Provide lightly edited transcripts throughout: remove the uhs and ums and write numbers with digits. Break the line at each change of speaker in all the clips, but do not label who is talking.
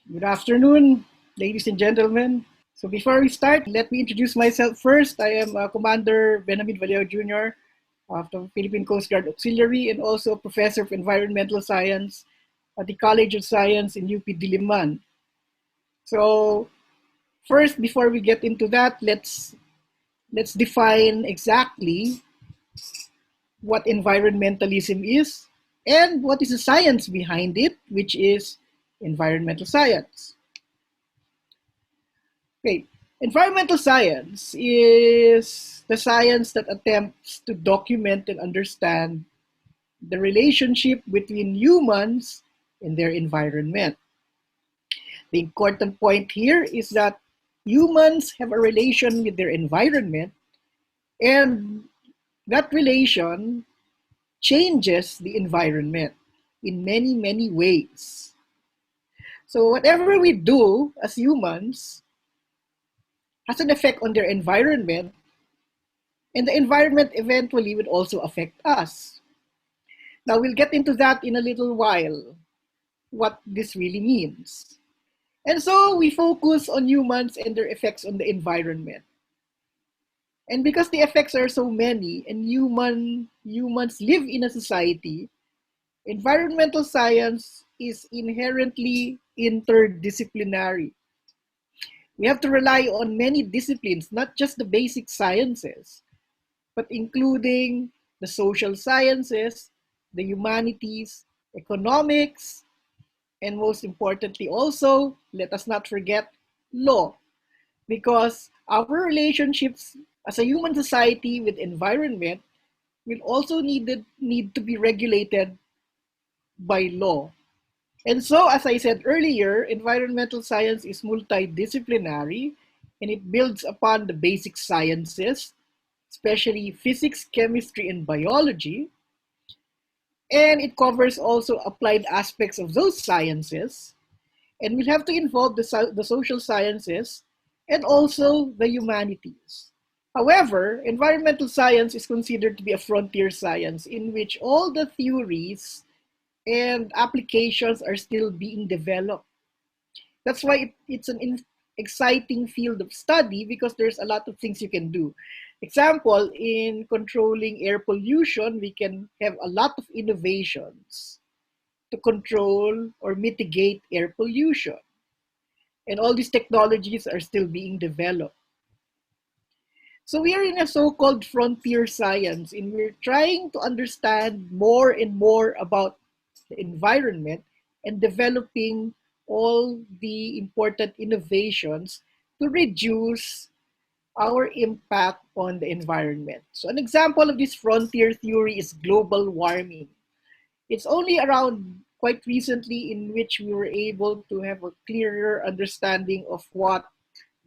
Good afternoon, ladies and gentlemen. So before we start, let me introduce myself first. I am Commander Benjamin Vallejo Jr. of the Philippine Coast Guard Auxiliary and also a professor of environmental science at the College of Science in UP Diliman. So first, before we get into that, let's define exactly what environmentalism is and what is the science behind it, which is environmental science. Okay, environmental science is the science that attempts to document and understand the relationship between humans and their environment. The important point here is that humans have a relation with their environment, and that relation changes the environment in many, many ways. So, whatever we do as humans has an effect on their environment, and the environment eventually will also affect us. Now, we'll get into that in a little while, what this really means. And so we focus on humans and their effects on the environment. And because the effects are so many and humans live in a society, environmental science is inherently interdisciplinary. We have to rely on many disciplines, not just the basic sciences, but including the social sciences, the humanities, economics, and most importantly also, let us not forget law, because our relationships as a human society with environment will also need to be regulated by law. And so, as I said earlier, environmental science is multidisciplinary and it builds upon the basic sciences, especially physics, chemistry, and biology. And it covers also applied aspects of those sciences. And we'll have to involve the social sciences and also the humanities. However, environmental science is considered to be a frontier science in which all the theories and applications are still being developed. That's why it's an exciting field of study because there's a lot of things you can do. Example, in controlling air pollution, we can have a lot of innovations to control or mitigate air pollution. And all these technologies are still being developed. So we are in a so-called frontier science, and we're trying to understand more and more about the environment and developing all the important innovations to reduce our impact on the environment. So an example of this frontier theory is global warming. It's only around quite recently in which we were able to have a clearer understanding of what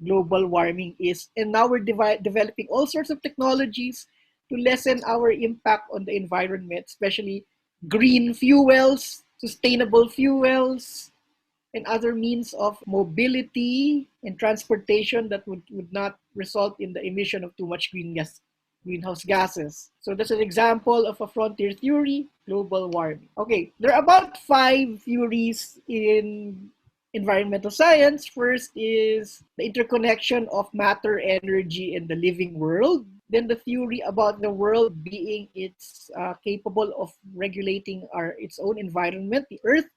global warming is. And now we're developing all sorts of technologies to lessen our impact on the environment, especially green fuels, sustainable fuels, and other means of mobility and transportation that would not result in the emission of too much greenhouse gases. So that's an example of a frontier theory, global warming. Okay, there are about 5 theories in environmental science. First is the interconnection of matter, energy, and the living world. Then the theory about the world being capable of regulating its own environment. The Earth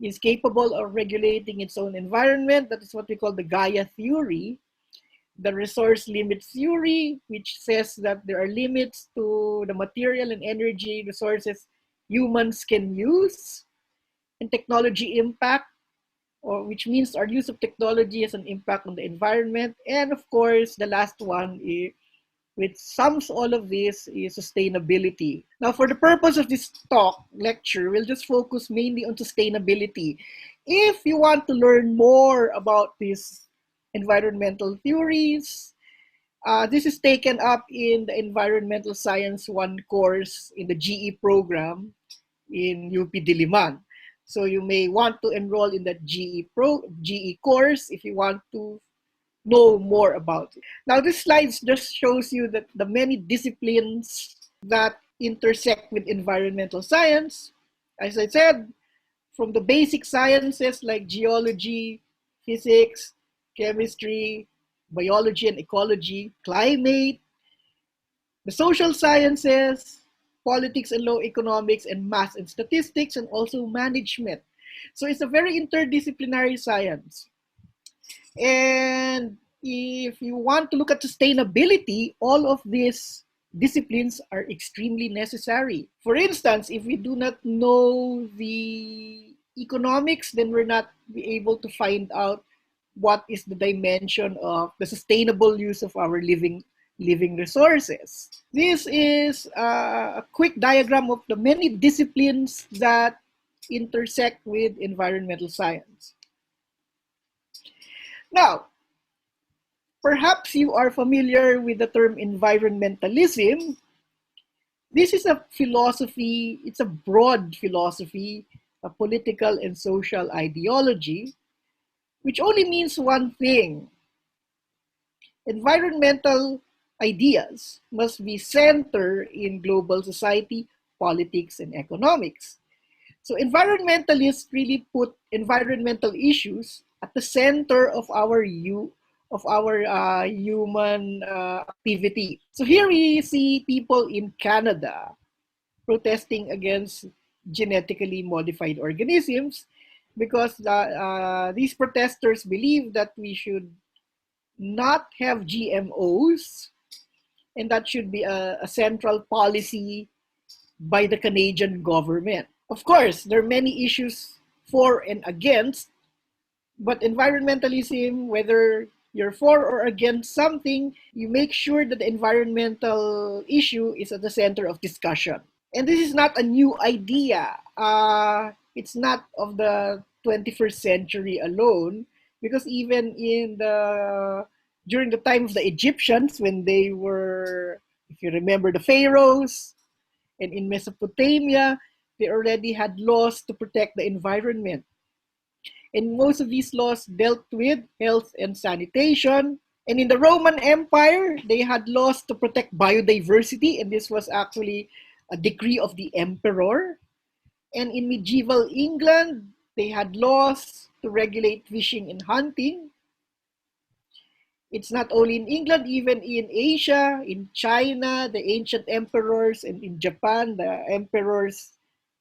is capable of regulating its own environment. That is what we call the Gaia theory. The resource limit theory, which says that there are limits to the material and energy resources humans can use, and technology impact, or which means our use of technology has an impact on the environment. And of course, the last one, which sums all of this, is sustainability. Now, for the purpose of this lecture, we'll just focus mainly on sustainability. If you want to learn more about these environmental theories, this is taken up in the Environmental Science 1 course in the GE program in UP Diliman. So you may want to enroll in that GE course if you want to know more about it. Now, this slide just shows you that the many disciplines that intersect with environmental science. As I said, from the basic sciences like geology, physics, chemistry, biology and ecology, climate, the social sciences, politics and law, economics, and math and statistics, and also management. So it's a very interdisciplinary science. And if you want to look at sustainability, all of these disciplines are extremely necessary. For instance, if we do not know the economics, then we're not be able to find out what is the dimension of the sustainable use of our living resources. This is a quick diagram of the many disciplines that intersect with environmental science. Now, perhaps you are familiar with the term environmentalism. This is a philosophy, it's a broad philosophy, a political and social ideology, which only means one thing. Environmental ideas must be centered in global society, politics, and economics. So environmentalists really put environmental issues at the center of our human activity. So here we see people in Canada protesting against genetically modified organisms because these protesters believe that we should not have GMOs, and that should be a central policy by the Canadian government. Of course, there are many issues for and against, but environmentalism, whether you're for or against something, you make sure that the environmental issue is at the center of discussion. And this is not a new idea. It's not of the 21st century alone, because even during the time of the Egyptians, when they were, if you remember, the pharaohs, and in Mesopotamia, they already had laws to protect the environment. And most of these laws dealt with health and sanitation. And in the Roman Empire, they had laws to protect biodiversity, and this was actually a decree of the emperor. And in medieval England, they had laws to regulate fishing and hunting. It's not only in England, even in Asia, in China, the ancient emperors, and in Japan, the emperors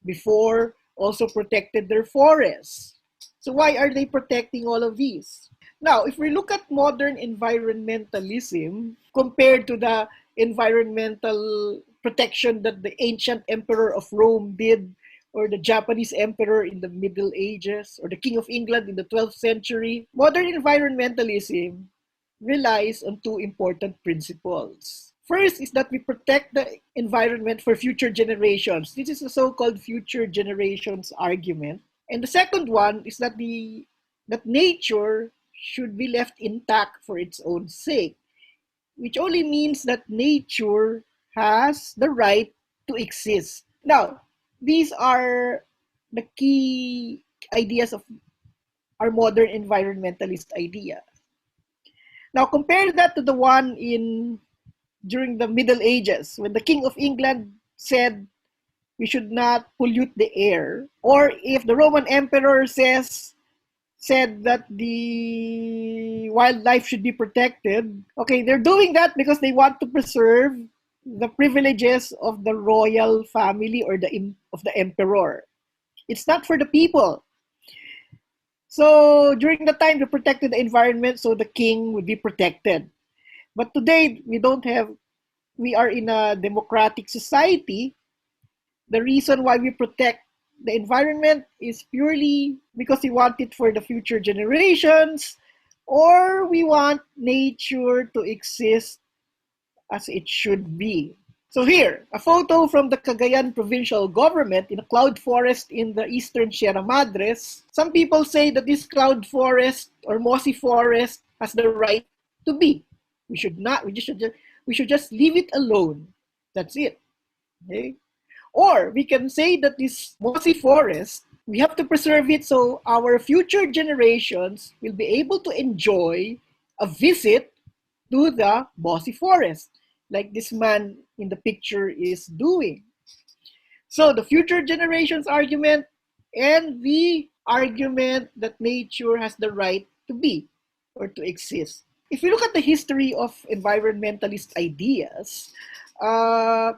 before also protected their forests. So why are they protecting all of these? Now, if we look at modern environmentalism compared to the environmental protection that the ancient emperor of Rome did, or the Japanese emperor in the Middle Ages, or the King of England in the 12th century, modern environmentalism relies on two important principles. First is that we protect the environment for future generations. This is the so-called future generations argument. And the second one is that that nature should be left intact for its own sake, which only means that nature has the right to exist. Now, these are the key ideas of our modern environmentalist idea. Now, compare that to the one during the Middle Ages, when the King of England said we should not pollute the air, or if the Roman Emperor said that the wildlife should be protected. Okay, they're doing that because they want to preserve the privileges of the royal family or of the emperor. It's not for the people. So during the time they protected the environment so the king would be protected. But today we are in a democratic society. The reason why we protect the environment is purely because we want it for the future generations, or we want nature to exist as it should be. So here, a photo from the Cagayan provincial government in a cloud forest in the eastern Sierra Madres. Some people say that this cloud forest or mossy forest has the right to be. We should just leave it alone. That's it. Okay? Or we can say that this mossy forest, we have to preserve it so our future generations will be able to enjoy a visit to the mossy forest, like this man in the picture is doing. So the future generations argument and the argument that nature has the right to be or to exist. If you look at the history of environmentalist ideas, uh,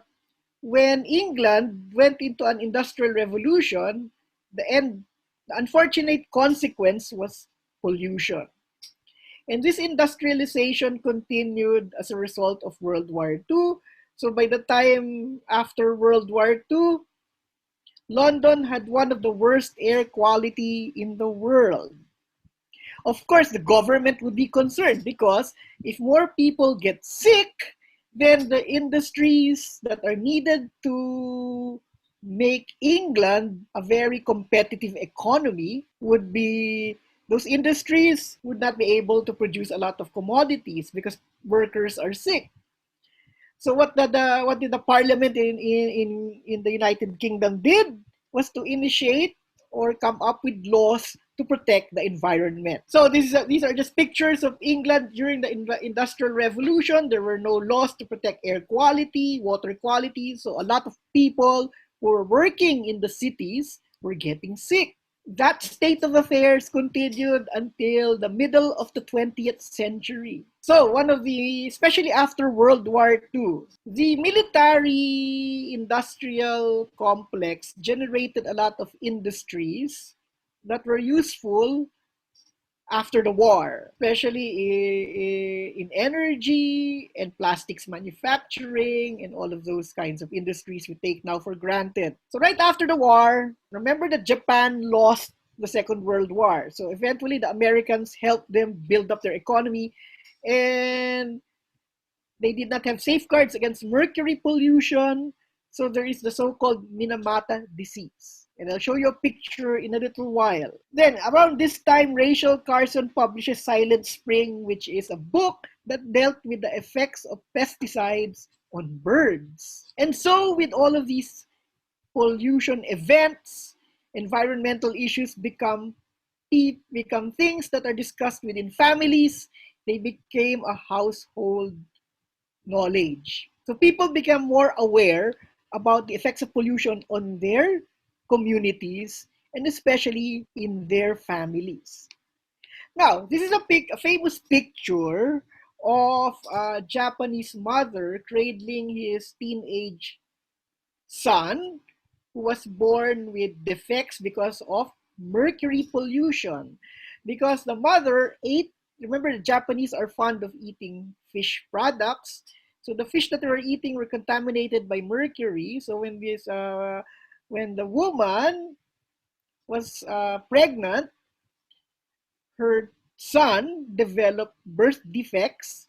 when England went into an industrial revolution, the unfortunate consequence was pollution. And this industrialization continued as a result of World War II. So by the time after World War II, London had one of the worst air quality in the world. Of course, the government would be concerned because if more people get sick, then the industries that are needed to make England a very competitive economy would be, those industries would not be able to produce a lot of commodities because workers are sick. So what did the parliament in the United Kingdom did was to initiate or come up with laws to protect the environment. So these are just pictures of England during the Industrial Revolution. There were no laws to protect air quality, water quality. So a lot of people who were working in the cities were getting sick. That state of affairs continued until the middle of the 20th century. So, especially after World War II, the military industrial complex generated a lot of industries that were useful after the war, especially in energy and plastics manufacturing and all of those kinds of industries we take now for granted. So right after the war, remember that Japan lost the Second World War. So eventually the Americans helped them build up their economy, and they did not have safeguards against mercury pollution. So there is the so-called Minamata disease. And I'll show you a picture in a little while. Then, around this time, Rachel Carson publishes Silent Spring, which is a book that dealt with the effects of pesticides on birds. And so, with all of these pollution events, environmental issues become things that are discussed within families. They became a household knowledge. So people become more aware about the effects of pollution on their communities and especially in their families. Now, this is a famous picture of a Japanese mother cradling his teenage son who was born with defects because of mercury pollution. Because the mother ate, remember the Japanese are fond of eating fish products. So the fish that they were eating were contaminated by mercury. So when the woman was pregnant, her son developed birth defects.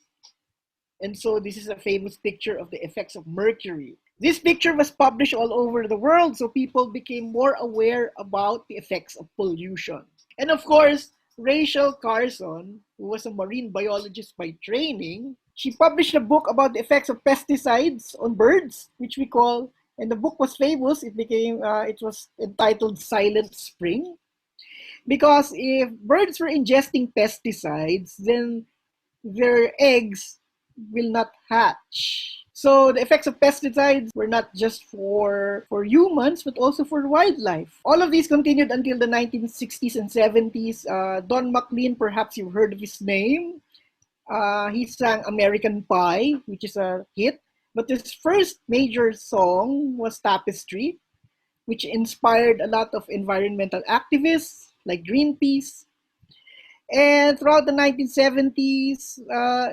And so this is a famous picture of the effects of mercury. This picture was published all over the world, so people became more aware about the effects of pollution. And of course, Rachel Carson, who was a marine biologist by training, she published a book about the effects of pesticides on birds, which we call, and the book was famous. It was entitled Silent Spring. Because if birds were ingesting pesticides, then their eggs will not hatch. So the effects of pesticides were not just for humans, but also for wildlife. All of these continued until the 1960s and 70s. Don McLean, perhaps you've heard of his name. He sang American Pie, which is a hit. But his first major song was Tapestry, which inspired a lot of environmental activists like Greenpeace. And throughout the 1970s,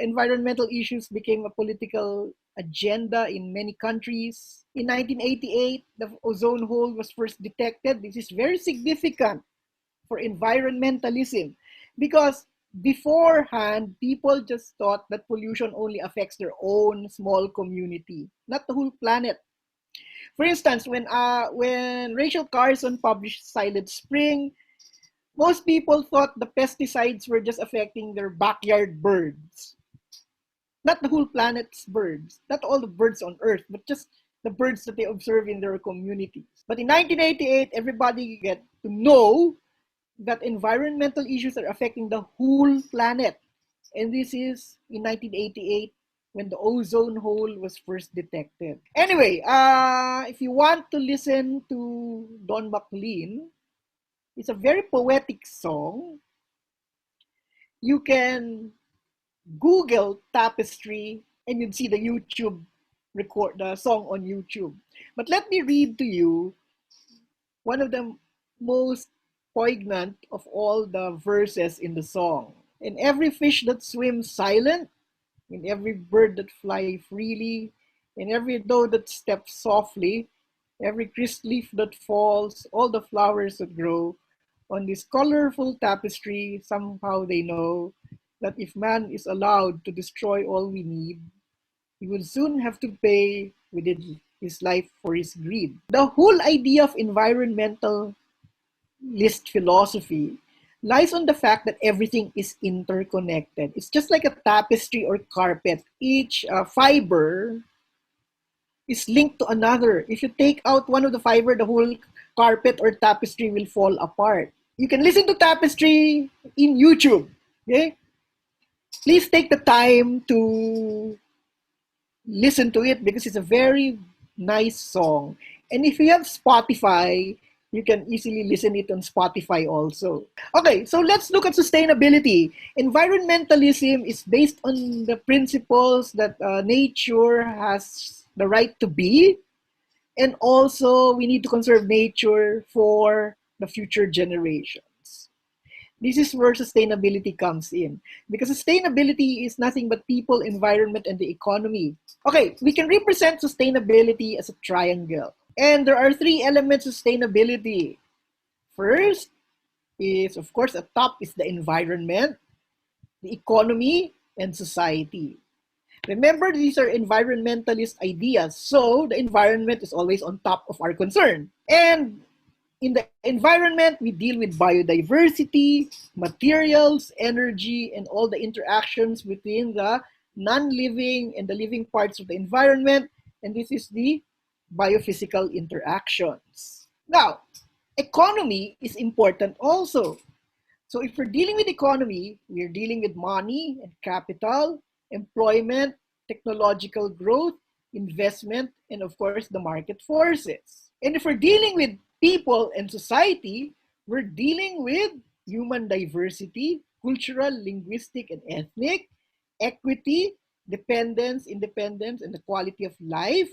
environmental issues became a political agenda in many countries. In 1988, the ozone hole was first detected. This is very significant for environmentalism because beforehand, people just thought that pollution only affects their own small community, not the whole planet. For instance, when Rachel Carson published Silent Spring, most people thought the pesticides were just affecting their backyard birds. Not the whole planet's birds, not all the birds on Earth, but just the birds that they observe in their communities. But in 1988, everybody get to know that environmental issues are affecting the whole planet. And this is in 1988 when the ozone hole was first detected. Anyway, if you want to listen to Don McLean, It's a very poetic song. You can Google tapestry and you'd see the song on YouTube. But let me read to you one of the most poignant of all the verses in the song. In every fish that swims silent, in every bird that flies freely, in every doe that steps softly, every crisp leaf that falls, all the flowers that grow, on this colorful tapestry, somehow they know that if man is allowed to destroy all we need, he will soon have to pay with his life for his greed. The whole idea of environmentalist philosophy lies on the fact that everything is interconnected. It's just like a tapestry or carpet. Each fiber is linked to another. If you take out one of the fiber, the whole carpet or tapestry will fall apart. You can listen to tapestry in YouTube. Okay? Please take the time to listen to it because it's a very nice song. And if you have Spotify, you can easily listen it on Spotify also. Okay, so let's look at sustainability. Environmentalism is based on the principles that nature has the right to be, and also we need to conserve nature for the future generations. This is where sustainability comes in. Because sustainability is nothing but people, environment, and the economy. Okay, we can represent sustainability as a triangle. And there are three elements of sustainability. First is, of course, at top is the environment, the economy, and society. Remember, these are environmentalist ideas. So the environment is always on top of our concern. And in the environment, we deal with biodiversity, materials, energy, and all the interactions between the non-living and the living parts of the environment. And this is the biophysical interactions. Now, economy is important also. So if we're dealing with economy, we're dealing with money and capital, employment, technological growth, investment, and of course, the market forces. And if we're dealing with people and society, we're dealing with human diversity, cultural, linguistic, and ethnic, equity, dependence, independence, and the quality of life,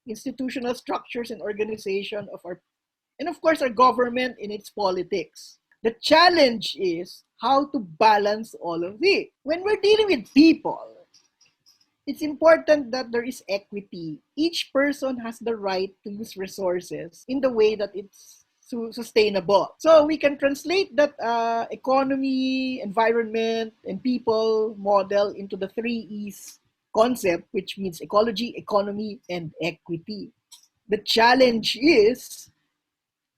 institutional structures and organization of our, and of course, our government in its politics. The challenge is how to balance all of this. When we're dealing with people, it's important that there is equity. Each person has the right to use resources in the way that it's sustainable. So we can translate that economy, environment, and people model into the 3 E's concept, which means ecology, economy, and equity. The challenge is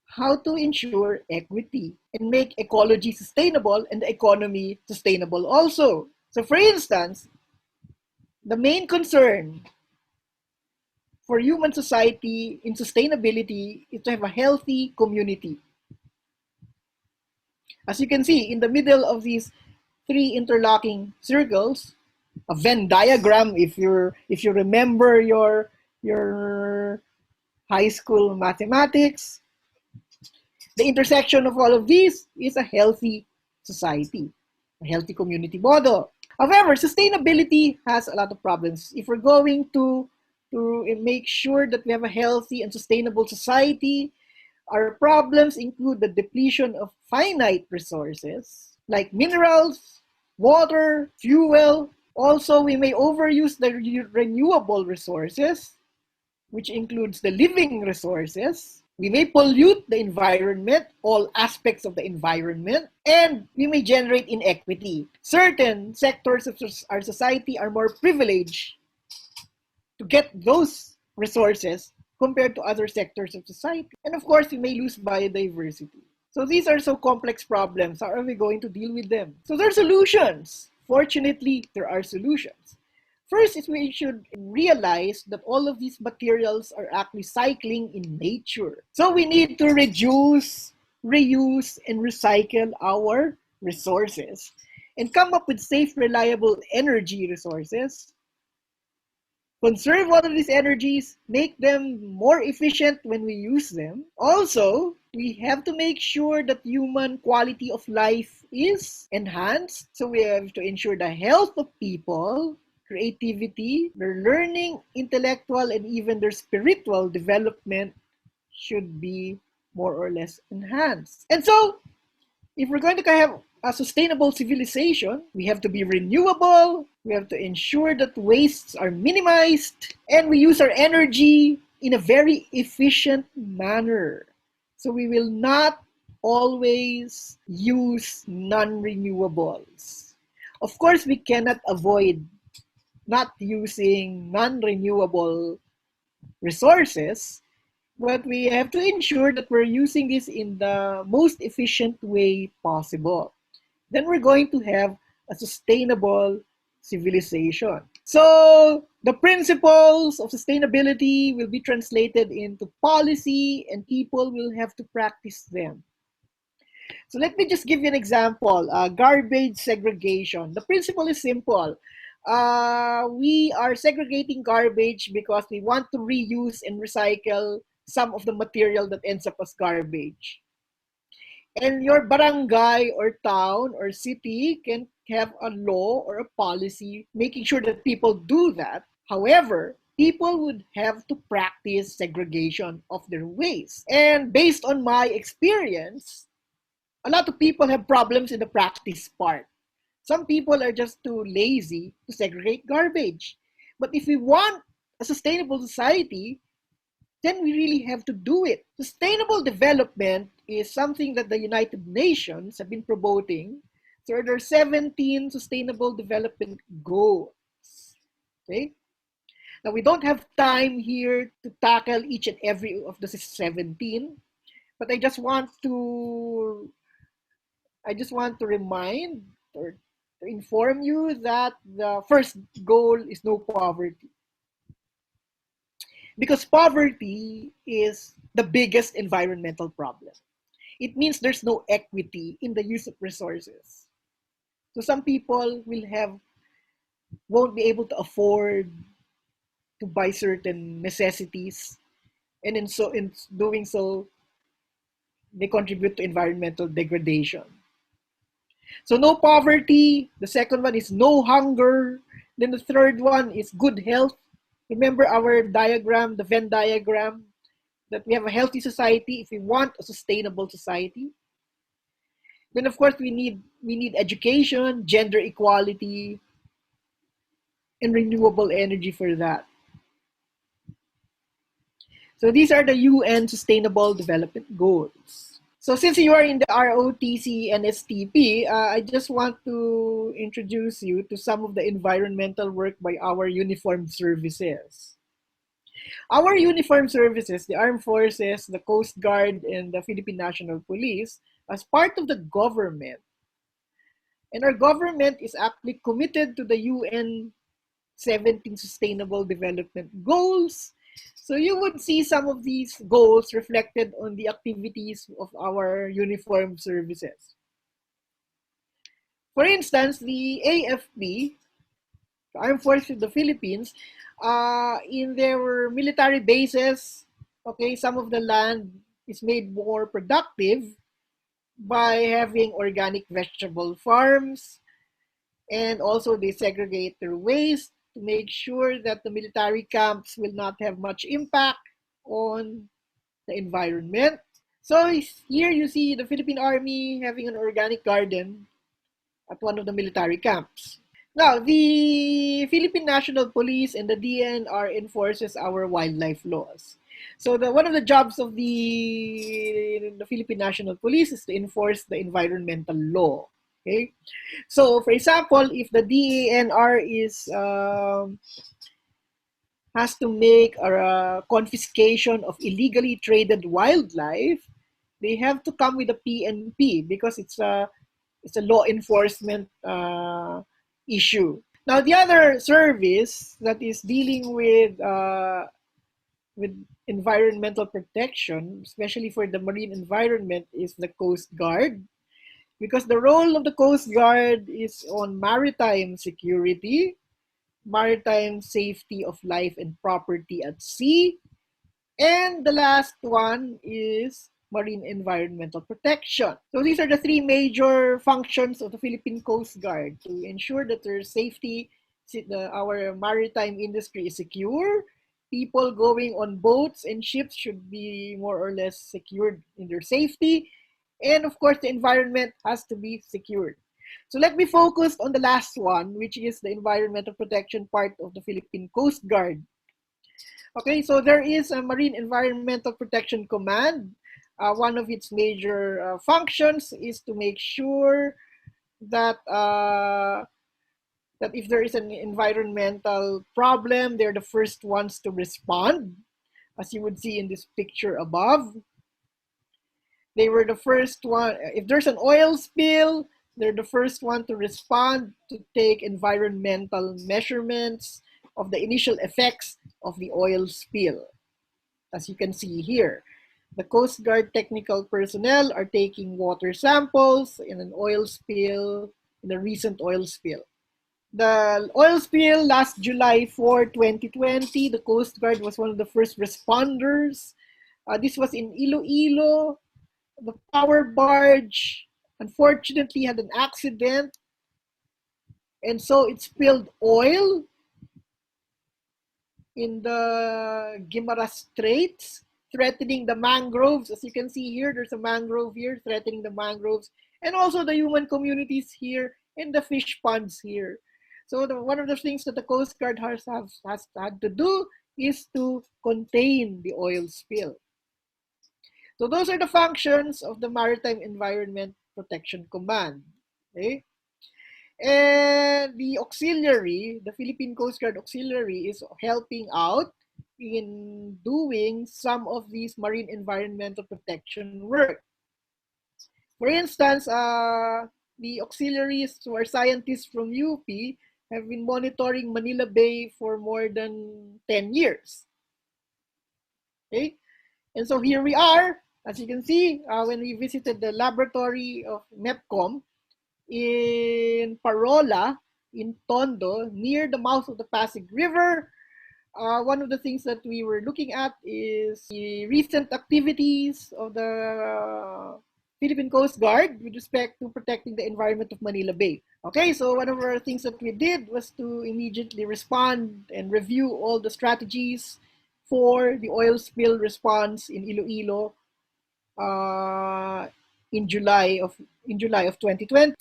how to ensure equity and make ecology sustainable and the economy sustainable also. So for instance, the main concern for human society in sustainability is to have a healthy community. As you can see, in the middle of these 3 interlocking circles, a Venn diagram, if you remember your high school mathematics, the intersection of all of these is a healthy society, a healthy community model. However, sustainability has a lot of problems. If we're going to make sure that we have a healthy and sustainable society, our problems include the depletion of finite resources like minerals, water, fuel. Also, we may overuse the renewable resources, which includes the living resources. We may pollute the environment, all aspects of the environment, and we may generate inequity. Certain sectors of our society are more privileged to get those resources compared to other sectors of society. And of course, we may lose biodiversity. So these are so complex problems. How are we going to deal with them? So there are solutions. Fortunately, there are solutions. First is we should realize that all of these materials are actually cycling in nature. So we need to reduce, reuse, and recycle our resources and come up with safe, reliable energy resources conserve all of these energies, make them more efficient when we use them. Also, we have to make sure that human quality of life is enhanced. So we have to ensure the health of people, creativity, their learning, intellectual, and even their spiritual development should be more or less enhanced. And so, if we're going to have a sustainable civilization, we have to be renewable, we have to ensure that wastes are minimized, and we use our energy in a very efficient manner. So we will not always use non-renewables. Of course, we cannot avoid not using non-renewable resources, but we have to ensure that we're using this in the most efficient way possible. Then we're going to have a sustainable civilization. So the principles of sustainability will be translated into policy and people will have to practice them. So let me just give you an example. Garbage segregation. The principle is simple. We are segregating garbage because we want to reuse and recycle some of the material that ends up as garbage. And your barangay or town or city can have a law or a policy making sure that people do that. However, people would have to practice segregation of their waste. And based on my experience, a lot of people have problems in the practice part. Some people are just too lazy to segregate garbage. But if we want a sustainable society, then we really have to do it. Sustainable development is something that the United Nations have been promoting. So there are 17 sustainable development goals. Okay? Now we don't have time here to tackle each and every of the 17, but I just want to remind or to inform you that the first goal is no poverty. Because poverty is the biggest environmental problem. It means there's no equity in the use of resources. So some people won't be able to afford to buy certain necessities, and in doing so, they contribute to environmental degradation. So no poverty. The second one is no hunger. Then the third one is good health. Remember our diagram, the Venn diagram, that we have a healthy society if we want a sustainable society. Then of course we need education, gender equality, and renewable energy for that. So these are the UN Sustainable Development Goals. So since you are in the ROTC NSTP, I just want to introduce you to some of the environmental work by our uniformed services. Our uniformed services, the Armed Forces, the Coast Guard, and the Philippine National Police, as part of the government, and our government is actually committed to the UN 17 Sustainable Development Goals. So you would see some of these goals reflected on the activities of our uniformed services. For instance, the AFP, the Armed Forces of the Philippines, in their military bases, okay, some of the land is made more productive by having organic vegetable farms, and also they segregate their waste to make sure that the military camps will not have much impact on the environment. So here you see the Philippine Army having an organic garden at one of the military camps. Now, the Philippine National Police and the DENR enforces our wildlife laws. So one of the jobs of the Philippine National Police is to enforce the environmental law. Okay, so for example, if the DENR has to make a confiscation of illegally traded wildlife, they have to come with a PNP because it's a law enforcement issue. Now, the other service that is dealing with environmental protection, especially for the marine environment, is the Coast Guard. Because the role of the Coast Guard is on maritime security, maritime safety of life and property at sea. And the last one is marine environmental protection. So these are the three major functions of the Philippine Coast Guard to ensure that their safety, our maritime industry is secure. People going on boats and ships should be more or less secured in their safety. And of course, the environment has to be secured. So let me focus on the last one, which is the environmental protection part of the Philippine Coast Guard. Okay, so there is a Marine Environmental Protection Command. One of its major functions is to make sure that that if there is an environmental problem, they're the first ones to respond, as you would see in this picture above. They were the first one. If there's an oil spill, they're the first one to respond, to take environmental measurements of the initial effects of the oil spill. As you can see here, the Coast Guard technical personnel are taking water samples in an oil spill, in a recent oil spill. The oil spill last July 4, 2020, the Coast Guard was one of the first responders. This was in Iloilo. The power barge unfortunately had an accident, and so it spilled oil in the Guimaras Straits, threatening the mangroves. As you can see here, there's a mangrove here threatening the mangroves, and also the human communities here and the fish ponds here. So one of the things that the Coast Guard has had to do is to contain the oil spill. So those are the functions of the Maritime Environment Protection Command. Okay? And the auxiliary, the Philippine Coast Guard auxiliary, is helping out in doing some of these marine environmental protection work. For instance, the auxiliaries who are scientists from UP have been monitoring Manila Bay for more than 10 years. Okay? And so here we are. As you can see, when we visited the laboratory of MEPCOM in Parola, in Tondo, near the mouth of the Pasig River, one of the things that we were looking at is the recent activities of the Philippine Coast Guard with respect to protecting the environment of Manila Bay. Okay, so one of our things that we did was to immediately respond and review all the strategies for the oil spill response in Iloilo in July of 2020.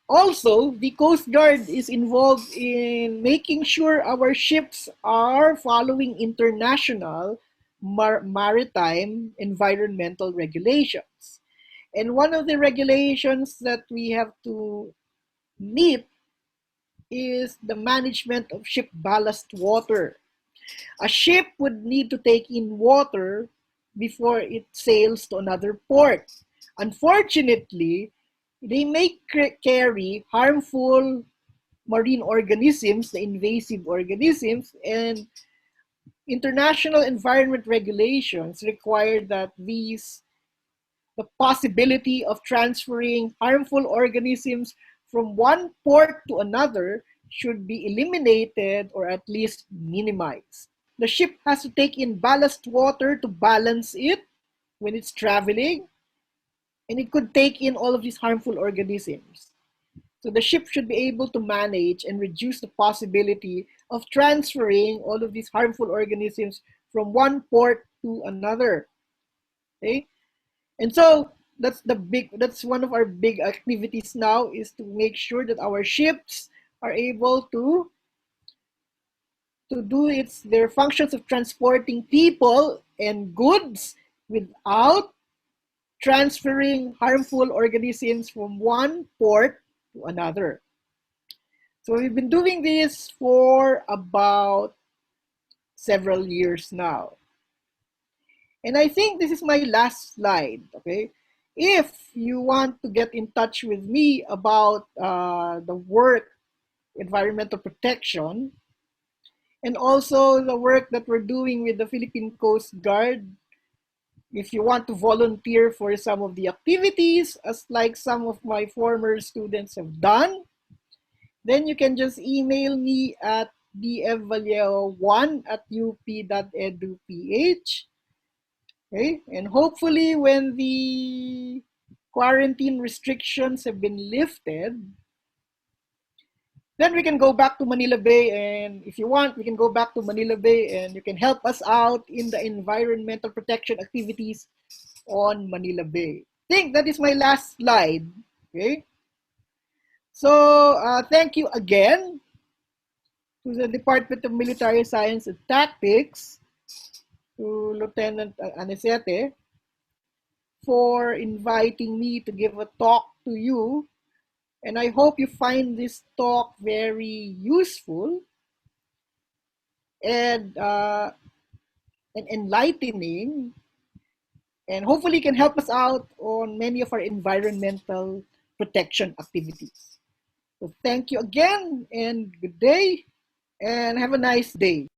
Also, the Coast Guard is involved in making sure our ships are following international maritime environmental regulations. And one of the regulations that we have to meet is the management of ship ballast water. A ship would need to take in water before it sails to another port. Unfortunately, they may carry harmful marine organisms, the invasive organisms, and international environment regulations require that the possibility of transferring harmful organisms from one port to another should be eliminated or at least minimized. The ship has to take in ballast water to balance it when it's traveling, and it could take in all of these harmful organisms. So the ship should be able to manage and reduce the possibility of transferring all of these harmful organisms from one port to another. Okay? And so that's one of our big activities now, is to make sure that our ships are able to do their functions of transporting people and goods without transferring harmful organisms from one port to another. So we've been doing this for about several years now. And I think this is my last slide, okay? If you want to get in touch with me about the work, environmental protection, and also the work that we're doing with the Philippine Coast Guard, if you want to volunteer for some of the activities, as like some of my former students have done, then you can just email me at DF Vallejo 1 at up.edu.ph. Okay, and hopefully when the quarantine restrictions have been lifted, then we can go back to Manila Bay, and if you want, we can go back to Manila Bay and you can help us out in the environmental protection activities on Manila Bay. I think that is my last slide. Okay. So thank you again to the Department of Military Science and Tactics, to Lieutenant Anisete, for inviting me to give a talk to you. And I hope you find this talk very useful and enlightening, and hopefully can help us out on many of our environmental protection activities. So thank you again, and good day, and have a nice day.